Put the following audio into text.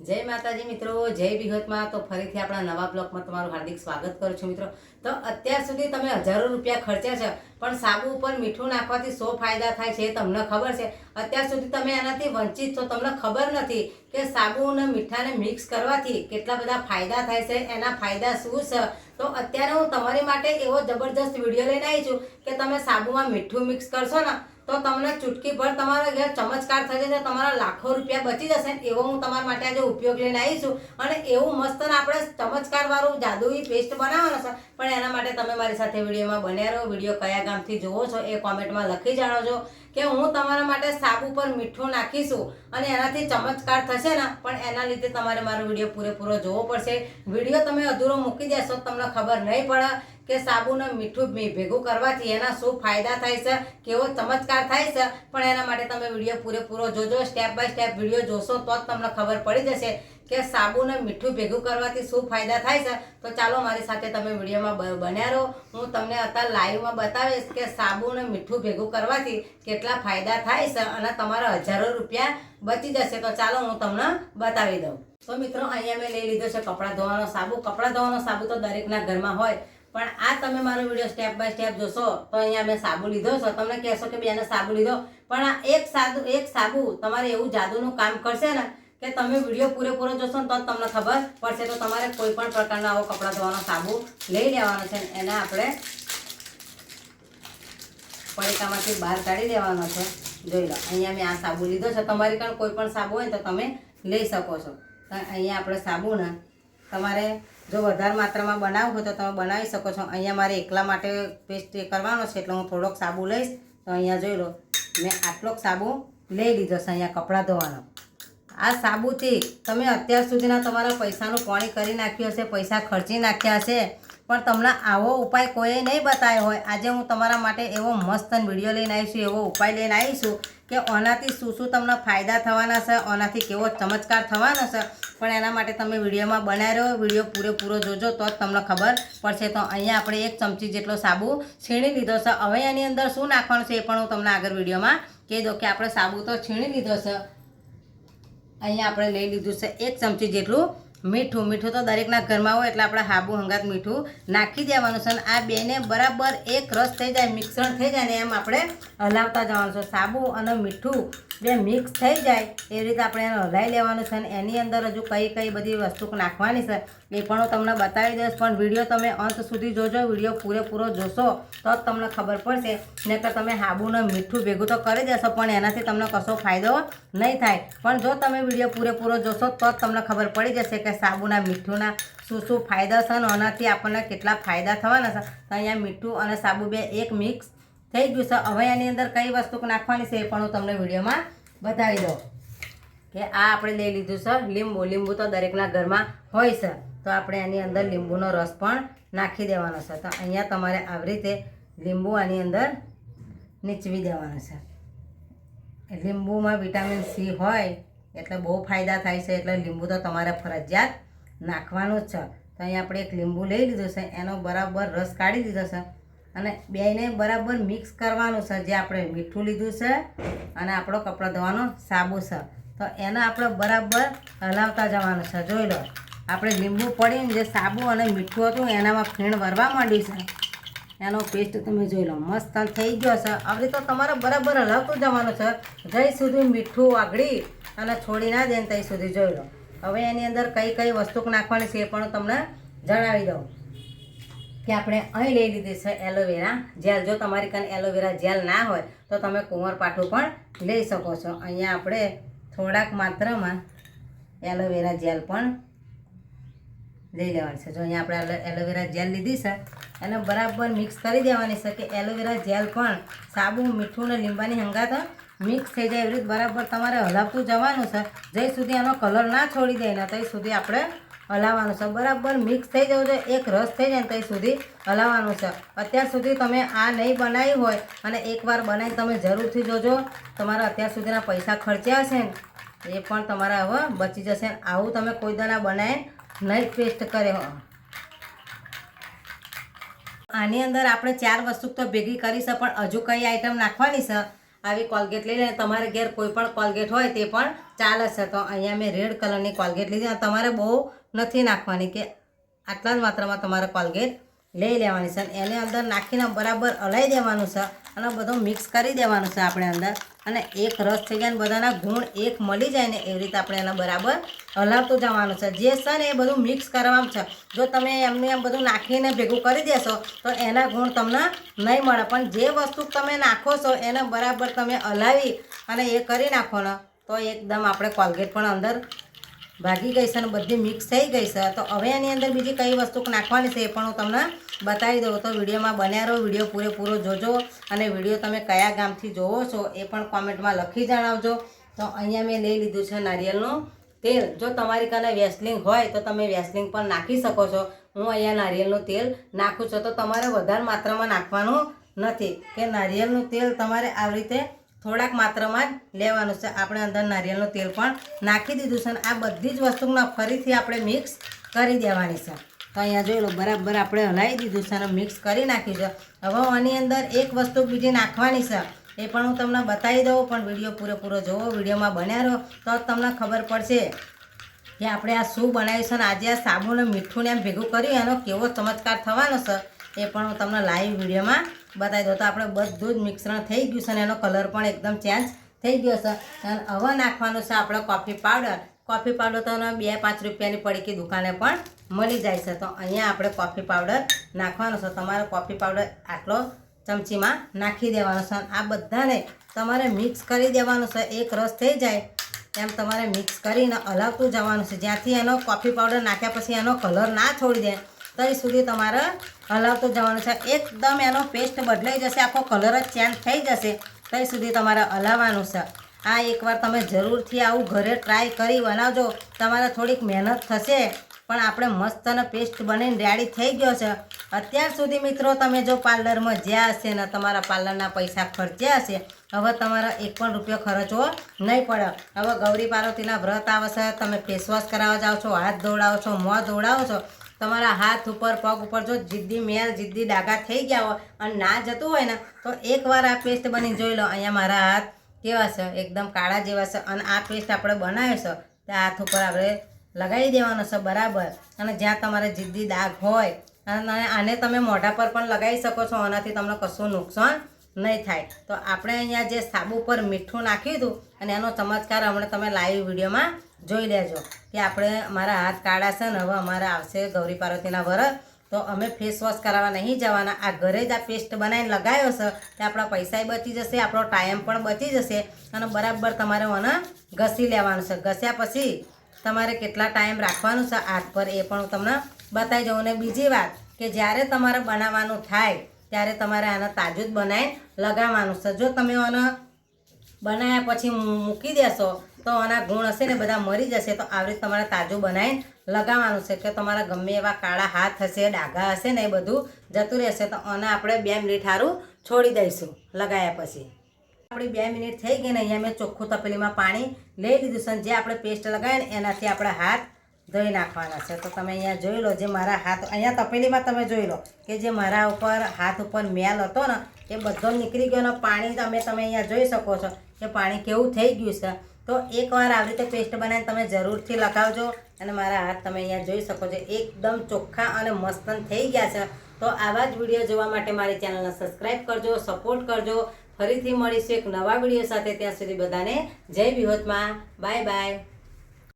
जय माताजी मित्रों, जय विगत में। तो फरीथी अपना नवा ब्लॉग में तमारुं हार्दिक स्वागत करूं छुं मित्रों। तो अत्यार सुधी तमे हजारों रुपया खर्च्या छे पण साबु पर मीठुं नाखवाथी शो फायदा थाय छे तमने खबर छे? अत्यार सुधी तमे एनाथी वंचित छो, तमने खबर नथी के साबु ने मीठाने मिक्स करवाथी केटला बधा फायदा थाय छे, एना फायदा शुं छे। तो अत्यारे हूँ तमारी माटे एवो जबरदस्त विडियो लईने आई छुं के तमे साबुमां मीठुं मिक्स करशो ने तो तमने चुटकी भर तमारा घर चमत्कार थई जशे, तमारा लाखों रुपया बची जशे। एवो हूँ तमारा माटे आज उपयोग लईने आई छुं अने एवुं मस्त आपणे चमत्कार वाळुं जादुई पेस्ट बनाववानो छे। पण एना माटे तमे मारी साथे विडियोमां बन्या रहो। विडियो कया गामथी जोवो छो ए कॉमेंटमां लखी जणावजो के हूँ तमारा माटे साबु पर मीठुं नाखीशुं अने एनाथी चमत्कार थशे ने। पण एना लीधे तमारे मारो विडियो पूरेपूरो जोवो पड़शे। विडियो तमे अधूरो मूकी देशो तमने खबर नहीं पड़े के साबु ने मीठुं भेगुं करवाथी एना शुं फायदा थाय छे, केवो चमत्कार थाय छे। पण एना माटे तमे विडियो पूरेपूरो जोजो, स्टेप बाय स्टेप विडियो जोशो तो ज तमने खबर पड़ी जशे के साबु ने मीठुं भेगुं करवाथी शुं फायदा थाय छे। तो चालो मारी साथे तमे विडियोमां बन्या रहो। हूँ तमने अत्यारे लाइवमां बतावीश के साबु ने मीठुं भेगुं करवाथी केटला फायदा थाय छे अने तमारा हजारों रुपया बची जशे। तो चालो हूँ तमने बतावी दऊं। तो मित्रों, अहींया मैं लई लीधो छे कपड़ा धोवानो साबु। कपड़ा धोवानो साबु तो दरेकना घरमां होय, पण आ तमे मारो विडियो स्टेप बाय स्टेप जोशो तो अहींया मैं साबु लीधो छे। तमने कहेशो के बेने साबु लीधो, पण आ एक साबु तमारे एवुं जादूनुं काम करशे ने के तमे विडियो पूरेपूरो जोशो तो तमने खबर पड़शे। तो तमारे कोईपण प्रकारनो आवो कपड़ा धोवानो साबु लई लेवानो छे। एने आपणे पડીકામાંથી બહાર કાઢી દેવાનો છે। જોઈ લો, અહીંયા મેં આ સાબુ લીધો છે। તમારી કણ કોઈ પણ સાબુ હોય તો તમે લઈ શકો છો। તો અહીંયા આપણે સાબુને તમારે જો વધારે માત્રામાં બનાવવું હોય તો તમે બનાવી શકો છો। અહીંયા મારે એકલા માટે પેસ્ટ કરવાનો છે એટલે હું થોડોક સાબુ લઈશ। તો અહીંયા જોઈ લો, મેં આટલોક સાબુ લઈ લીધો છે અહીંયા કપડાં ધોવાનો। આ સાબુથી તમે અત્યાર સુધીના તમારા પૈસાનું પાણી કરી નાખ્યું હશે, પૈસા ખર્ચી નાખ્યા હશે, પણ તમને આવો ઉપાય કોઈએ નહીં બતાવ્યો હોય। આજે હું તમારા માટે એવો મસ્ત વિડીયો લઈને આવી છું, એવો ઉપાય લઈને આવી છું કે આનાથી શું શું તમને ફાયદા થવાના છે, આનાથી કેવો ચમત્કાર થવાનો છે। પણ એના માટે તમે વિડીયોમાં બનાવી રહ્યો, વિડીયો પૂરેપૂરો જોજો તો જ તમને ખબર પડશે। તો અહીંયા આપણે 1 ચમચી જેટલો સાબુ છીણી લીધો છે। હવે એની અંદર શું નાખવાનું છે એ પણ હું તમને આગળ વિડીયોમાં કહી દઉં કે આપણે સાબુ તો છીણી લીધો છે। અહીંયા આપણે લઈ લીધું છે 1 ચમચી જેટલું મીઠું। મીઠું તો દરેકના ઘરમાં હોય એટલે આપણે હાબુ હંગાત મીઠું નાખી દેવાનું છે। આ બેને બરાબર એક રસ થઈ જાય, મિશ્રણ થઈ જાય ને એમ આપણે હલાવતા જવાનું છે। સાબુ અને મીઠું બે મિક્સ થઈ જાય એ રીતે આપણે એને હલાવી લેવાનું છે। અને એની અંદર હજુ કઈ કઈ બધી વસ્તુ નાખવાની છે એ પણ હું તમને બતાવી દઈશ। પણ વિડીયો તમે અંત સુધી જોજો, વિડીયો પૂરેપૂરો જોશો તો જ તમને ખબર પડશે। નહીંતર તમે હાબુને મીઠું ભેગું તો કરી દેશો પણ એનાથી તમને કશો ફાયદો નહીં થાય। પણ જો તમે વિડીયો પૂરેપૂરો જોશો તો જ તમને ખબર પડી જશે કે સાબુના મીઠુંના શું શું ફાયદા છે અને આનાથી આપણને કેટલા ફાયદા થવાના છે। તો અહીંયા મીઠું અને સાબુ બે એક મિક્સ થઈ ગયું છે। હવે એની અંદર કઈ વસ્તુ નાખવાની છે એ પણ હું તમને વિડીયોમાં બતાવી દઉં કે આ આપણે લઈ લીધું છે લીંબુ। લીંબુ તો દરેકના ઘરમાં હોય છે, તો આપણે એની અંદર લીંબુનો રસ પણ નાખી દેવાનો છે। તો અહીંયા તમારે આવી રીતે લીંબુ આની અંદર નીચવી દેવાનો છે। લીંબુમાં વિટામિન સી હોય એટલે બહુ ફાયદા થાય છે, એટલે લીંબુ તો તમારે ફરજિયાત નાખવાનું જ છે। તો અહીંયા આપણે એક લીંબુ લઈ લીધું છે, એનો બરાબર રસ કાઢી દીધો છે અને બેને બરાબર મિક્સ કરવાનું છે। જે આપણે મીઠું લીધું છે અને આપણો કપડાં ધોવાનો સાબુ છે તો એને આપણે બરાબર હલાવતા જવાનું છે। જોઈ લો, આપણે લીંબુ પડીને જે સાબુ અને મીઠું હતું એનામાં ફીણ વરવા માંડ્યું છે। એનો પેસ્ટ તમે જોઈ લો મસ્ત થઈ ગયો છે। હવે તો તમારે બરાબર હલાવતું જવાનું છે જ્યાં સુધી મીઠું વાગડી અને છોડી ના દે ત્યાં સુધી। જોઈ લો, હવે એની અંદર કઈ કઈ વસ્તુ નાખવાની છે એ પણ હું તમને જણાવી દઉં કે આપણે અહીં લઈ લીધી છે એલોવેરા જેલ। જો તમારી કાન એલોવેરા જેલ ના હોય તો તમે કુંવરપાઠું પણ લઈ શકો છો। અહીંયા આપણે થોડાક માત્રામાં એલોવેરા જેલ પણ લઈ લેવાની છે। જો અહીંયા આપણે એલોવેરા જેલ લીધી છે એને બરાબર મિક્સ કરી દેવાની છે કે એલોવેરા જેલ પણ સાબુ મીઠું ને લીંબાની હંગાત મિક્સ થઈ જાય એવી રીતે બરાબર તમારે હલાવતું જવાનું છે। જ્યાં સુધી એનો કલર ના છોડી દે ને ત્યાં સુધી આપણે હલાવવાનું છે। બરાબર મિક્સ થઈ જવું જોઈએ, એક રસ થઈ જાય ને ત્યાં સુધી હલાવવાનું છે। અત્યાર સુધી તમે આ નહીં બનાવી હોય અને એકવાર બનાવી તમે જરૂરથી જોજો, તમારા અત્યાર સુધીના પૈસા ખર્ચ્યા હશે ને એ પણ તમારા હવે બચી જશે। આવું તમે કોઈ દાણા બનાવી નહીં પેસ્ટ કરે। આની અંદર આપણે 4 વસ્તુ તો ભેગી કરી છે પણ હજુ કઈ આઈટમ નાખવાની છે આવી કોલગેટ લઈ લે. તમારે ઘેર કોઈ પણ કોલગેટ હોય તે પણ ચાલે છે. તો અહીંયા મેં રેડ કલરની કોલગેટ લીધી. તમારે બહુ નથી નાખવાની, કે આટલા જ માત્રામાં તમારે કોલગેટ લઈ લેવાની છે. એને અંદર નાખીને બરાબર હલાવી દેવાનું છે અને બધું મિક્સ કરી દેવાનું છે આપણે અંદર. અને એક રસ થઈ જાય ને બધાના ગુણ એક મળી જાય ને એવી રીતે આપણે એને બરાબર હલાવતું જવાનું છે. જે છે ને એ બધું મિક્સ કરવાનું છે. જો તમે એમને એમ બધું નાખીને ભેગું કરી દેશો તો એના ગુણ તમને નહીં મળે. પણ જે વસ્તુ તમે નાખો છો એને બરાબર તમે હલાવી અને એ કરી નાખો ને તો એકદમ આપણે કોલગેટ પણ અંદર ભાગી ગઈ છે અને બધી મિક્સ થઈ ગઈ છે. તો હવે એની અંદર બીજી કઈ વસ્તુ નાખવાની છે એ પણ હું તમને બતાવી દઉં. તો વિડીયોમાં બન્યા રહો, વિડીયો પૂરેપૂરો જોજો. અને વિડીયો તમે કયા ગામથી જોવો છો એ પણ કોમેન્ટમાં લખી જણાવજો. તો અહીંયા મેં લઈ લીધું છે નારિયેળનું તેલ. જો તમારી કાને વેસલિંગ હોય તો તમે વેસલિંગ પણ નાખી શકો છો. હું અહીંયા નારિયેળનું તેલ નાખું છું. તો તમારે વધારે માત્રામાં નાખવાનું નથી, કે નારિયેળનું તેલ તમારે આવી રીતે થોડાક માત્રામાં જ લેવાનું છે. આપણે અંદર નારિયેળનું તેલ પણ નાખી દીધું છે અને આ બધી જ વસ્તુને ફરીથી આપણે મિક્સ કરી દેવાની છે. તો અહીંયા જોઈ લો બરાબર આપણે હલાવી દીધું છે અને મિક્સ કરી નાખ્યું છે. હવે આની અંદર એક વસ્તુ બીજી નાખવાની છે એ પણ હું તમને બતાવી દઉં. પણ વિડીયો પૂરેપૂરો જોવો, વિડીયોમાં બન્યા રહો તો તમને ખબર પડશે કે આપણે આ શું બનાવ્યું છે. અને આજે આ સાબુ અને મીઠું ને એમ ભેગું કર્યું એનો કેવો ચમત્કાર થવાનો છે એ પણ હું તમને લાઈવ વિડીયોમાં બતાવી દઉં. તો આપણે બધું જ મિશ્રણ થઈ ગયું છે અને એનો કલર પણ એકદમ ચેન્જ થઈ ગયો છે. અને હવે નાખવાનું છે આપણે કોફી પાવડર. કોફી પાવડર તો 2-5 રૂપિયાની પડીકી દુકાને પણ મળી જાય છે. તો અહીંયા આપણે કોફી પાવડર નાખવાનો છે. તમારે કોફી પાવડર આટલો ચમચીમાં નાખી દેવાનો છે. આ બધાને તમારે મિક્સ કરી દેવાનું છે. એક રસ થઈ જાય એમ તમારે મિક્સ કરીને હલાવતું જવાનું છે. જ્યાંથી એનો કોફી પાવડર નાખ્યા પછી એનો કલર ના છોડી દે ત્યાં સુધી તમારે હલાવતું જવાનું છે. એકદમ એનો પેસ્ટ બદલાઈ જશે, આખો કલર જ ચેન્જ થઈ જશે ત્યાં સુધી તમારે હલાવવાનું છે. આ એકવાર તમે જરૂરથી આવું ઘરે ટ્રાય કરી બનાવજો. તમારે થોડીક મહેનત થશે પણ આપણે મસ્ત અને પેસ્ટ બનીને રેડી થઈ ગયો છે. અત્યાર સુધી મિત્રો તમે જો પાર્લરમાં જ્યાં હશે ને તમારા પાર્લરના પૈસા ખર્ચ્યા હશે, હવે તમારા 1 પણ રૂપિયો ખર્ચવો નહીં પડે. હવે ગૌરી પાર્વતીના વ્રત આવે છે, તમે ફેસવોશ કરાવવા જાઓ છો, હાથ ધોવડાવો છો, મોં ધોવડાવો છો, તમારા હાથ ઉપર પગ ઉપર જો જિદ્દી મેલ જિદ્દી ડાઘા થઈ ગયા હોય અને ના જતું હોય ને તો એકવાર આ પેસ્ટ બની જોઈ લો. અહીંયા મારા હાથ કેવા છે, એકદમ કાળા જેવા છે. અને આ પેસ્ટ આપણે બનાવ્યો છે તે હાથ ઉપર આપણે લગાવી દેવાનો છે બરાબર. અને જ્યાં તમારે જિદ્દી દાગ હોય અને આને તમે મોઢા પર પણ લગાવી શકો છો. આનાથી તમને કશું નુકસાન નહીં થાય. તો આપણે અહીંયા જે સાબુ પર મીઠું નાખ્યું હતું અને એનો ચમત્કાર હમણાં તમે લાઈવ વિડીયોમાં જોઈ લેજો કે આપણે મારા હાથ કાળા છે ને હવે અમારે આવશે ગૌરી પાર્વતીના વ્રત તો અમે ફેસ વોશ કરાવવા નહીં જવાના. આ ઘરે જ આ પેસ્ટ બનાવીને લગાવ્યો છે તે આપણા પૈસાય બચી જશે, આપણો ટાઈમ પણ બચી જશે. અને બરાબર તમારે મને ઘસી લેવાનું છે. ઘસ્યા પછી તમારે કેટલા ટાઈમ રાખવાનું છે હાથ પર એ પણ હું તમને બતાવી દઉં. અને બીજી વાત કે જ્યારે તમારે બનાવવાનું થાય ત્યારે તમારે આને તાજું જ બનાવીને લગાવવાનું છે. જો તમે આને બનાવ્યા પછી મૂકી દેશો તો આના ગુણ હશે ને બધા મરી જશે. તો આવી રીતે તમારે તાજું બનાવીને લગાવવાનું છે કે તમારા ગમે એવા કાળા હાથ હશે, ડાઘા હશે ને એ બધું જતું રહેશે. તો આને આપણે 2 મિનિટ સારું છોડી દઈશું લગાવ્યા પછી. આપણી 2 મિનિટ થઈ ગઈ ને અહીંયા મેં ચોખ્ખું તપેલીમાં પાણી લઈ લીધું છે. જે આપણે પેસ્ટ લગાવીએ ને એનાથી આપણે હાથ ધોઈ નાખવાના છે. તો તમે અહીંયા જોઈ લો જે મારા હાથ અહીંયા તપેલીમાં તમે જોઈ લો કે જે મારા ઉપર હાથ ઉપર મેલ હતો ને એ બધો નીકળી ગયો. ને પાણી તમે અહીંયા જોઈ શકો છો કે પાણી કેવું થઈ ગયું છે. તો એકવાર આવી રીતે પેસ્ટ બનાવીને તમે જરૂરથી લગાવજો. અને મારા હાથ તમે અહીંયા જોઈ શકો છો એકદમ ચોખ્ખા અને મસ્ત થઈ ગયા છે. તો આવા જ વિડીયો જોવા માટે મારી ચેનલને સબસ્ક્રાઈબ કરજો, સપોર્ટ કરજો. ફરીથી મળીશું એક નવા વિડીયો સાથે. ત્યાં સુધી બધાને જય વિહોતમાં. Bye bye.